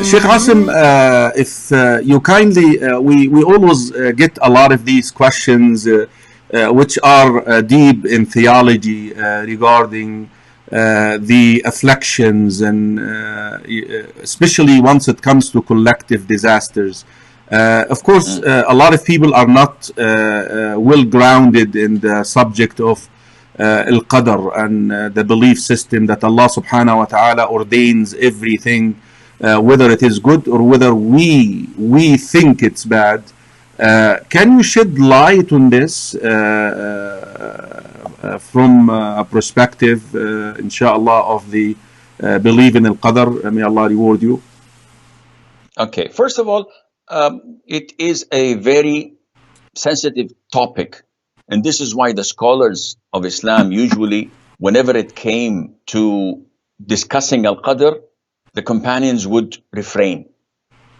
Sheikh Asim, if you kindly, we always get a lot of these questions which are deep in theology regarding the afflictions and especially once it comes to collective disasters. Of course, a lot of people are not well grounded in the subject of al-qadr and the belief system that Allah subhanahu wa ta'ala ordains everything, whether it is good or whether we think it's bad. Can you shed light on this from a perspective, inshallah, of the belief in al-qadr? May Allah reward you. Okay, first of all, it is a very sensitive topic. And this is why the scholars of Islam usually, whenever it came to discussing al-qadr, the companions would refrain.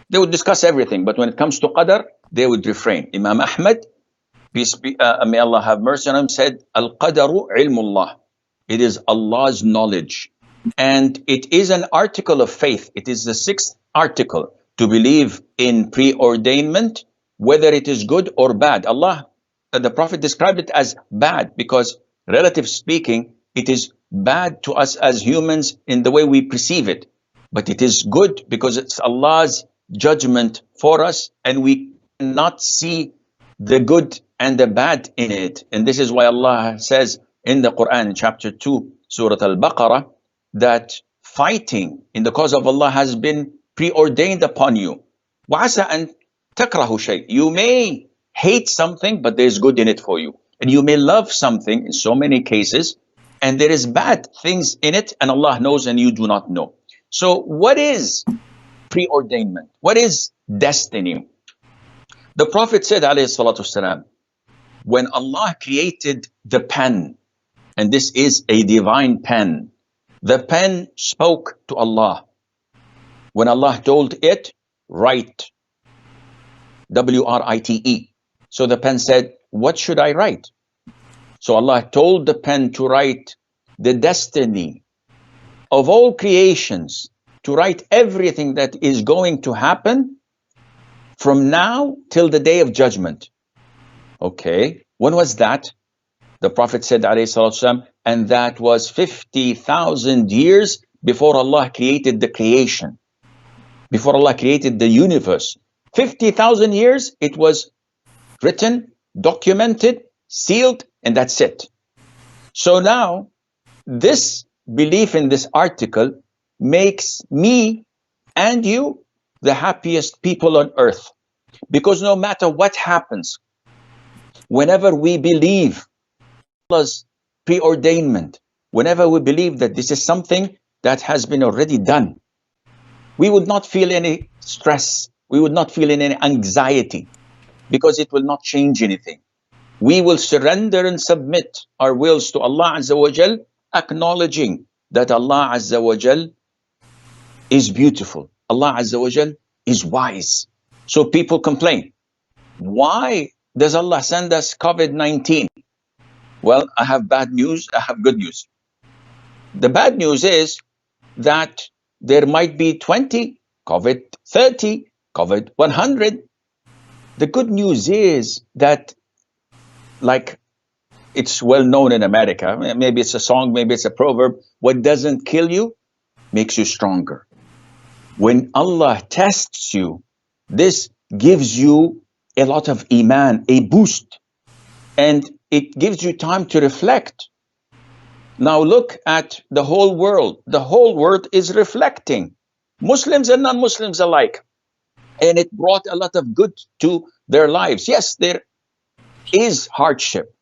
They would discuss everything, but when it comes to qadr, they would refrain. Imam Ahmad, may Allah have mercy on him, said, al-qadaru ilmullah. It is Allah's knowledge. And it is an article of faith. It is the 6th article to believe in preordainment, whether it is good or bad. The Prophet described it as bad because, relative speaking, it is bad to us as humans in the way we perceive it. But it is good because it's Allah's judgment for us, and we cannot see the good and the bad in it. And this is why Allah says in the Quran, in chapter 2, Surah Al-Baqarah, that fighting in the cause of Allah has been preordained upon you. وَعَسَىٰ أَن تَكْرَهُ شَيْءٍ. You may hate something, but there's good in it for you. And you may love something in so many cases, and there is bad things in it, and Allah knows and you do not know. So what is preordainment? What is destiny? The Prophet said, alayhi salatu wasalam, when Allah created the pen, and this is a divine pen, the pen spoke to Allah. When Allah told it, write, W-R-I-T-E. So the pen said, what should I write? So Allah told the pen to write the destiny of all creations, to write everything that is going to happen from now till the day of judgment. Okay, when was that? The Prophet said, alayhi salatu wasalam, and that was 50,000 years before Allah created the creation, before Allah created the universe. 50,000 years, it was written, documented, sealed, and that's it. So now, this belief in this article makes me and you the happiest people on earth. Because no matter what happens, whenever we believe Allah's preordainment, whenever we believe that this is something that has been already done, we would not feel any stress. We would not feel any anxiety, because it will not change anything. We will surrender and submit our wills to Allah Azza wa Jal, acknowledging that Allah Azza wa Jal is beautiful. Allah Azza wa Jal is wise. So people complain, why does Allah send us COVID-19? Well, I have bad news, I have good news. The bad news is that there might be 20, COVID 30, COVID 100. The good news is that, like it's well known in America, maybe it's a song, maybe it's a proverb, what doesn't kill you makes you stronger. When Allah tests you, this gives you a lot of iman, a boost, and it gives you time to reflect. Now look at the whole world. The whole world is reflecting, Muslims and non-Muslims alike. And it brought a lot of good to their lives. Yes, there is hardship.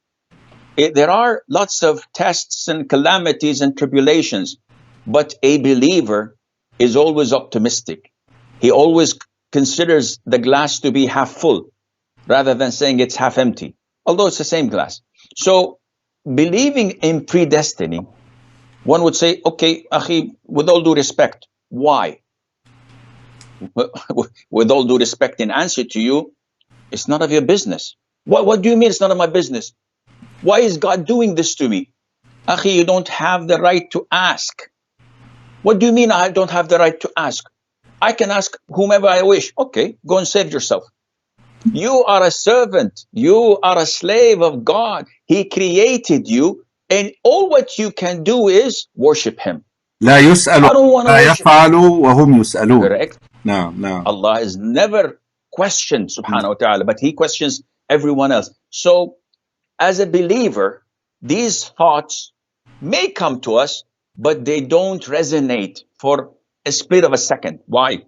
There are lots of tests and calamities and tribulations. But a believer is always optimistic. He always considers the glass to be half full, rather than saying it's half empty, although it's the same glass. So believing in predestiny, one would say, okay, akhi, with all due respect, why? With all due respect, in answer to you, it's none of your business. What do you mean it's none of my business? Why is God doing this to me? Akhi, you don't have the right to ask. What do you mean I don't have the right to ask? I can ask whomever I wish. Okay, go and save yourself. You are a servant. You are a slave of God. He created you, and all what you can do is worship Him. لا يسأل I don't want to ما worship. يفعل وهم يسألون. Correct. نعم نعم. Allah is never questioned, subhanahu wa ta'ala, but He questions everyone else. So, as a believer, these thoughts may come to us, but they don't resonate for a split of a second. Why?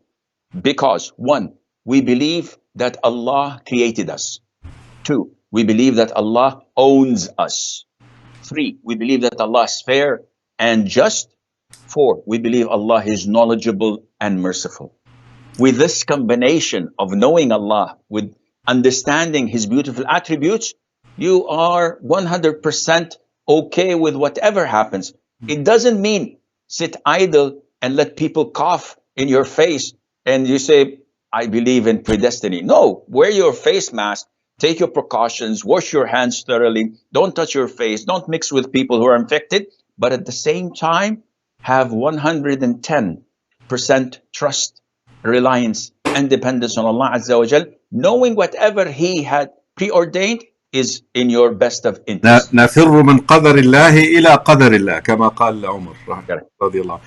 Because one, we believe that Allah created us. Two, we believe that Allah owns us. Three, we believe that Allah is fair and just. Four, we believe Allah is knowledgeable and merciful. With this combination of knowing Allah, with understanding His beautiful attributes, you are 100% okay with whatever happens. It doesn't mean sit idle and let people cough in your face and you say, I believe in predestiny. No, wear your face mask, take your precautions, wash your hands thoroughly, don't touch your face, don't mix with people who are infected, but at the same time, have 110% trust, reliance, and dependence on Allah Azza wa Jal, knowing whatever He had preordained is in your best of interest. نفر من قدر الله إلى قدر الله كما قال عمر رضي الله عنه.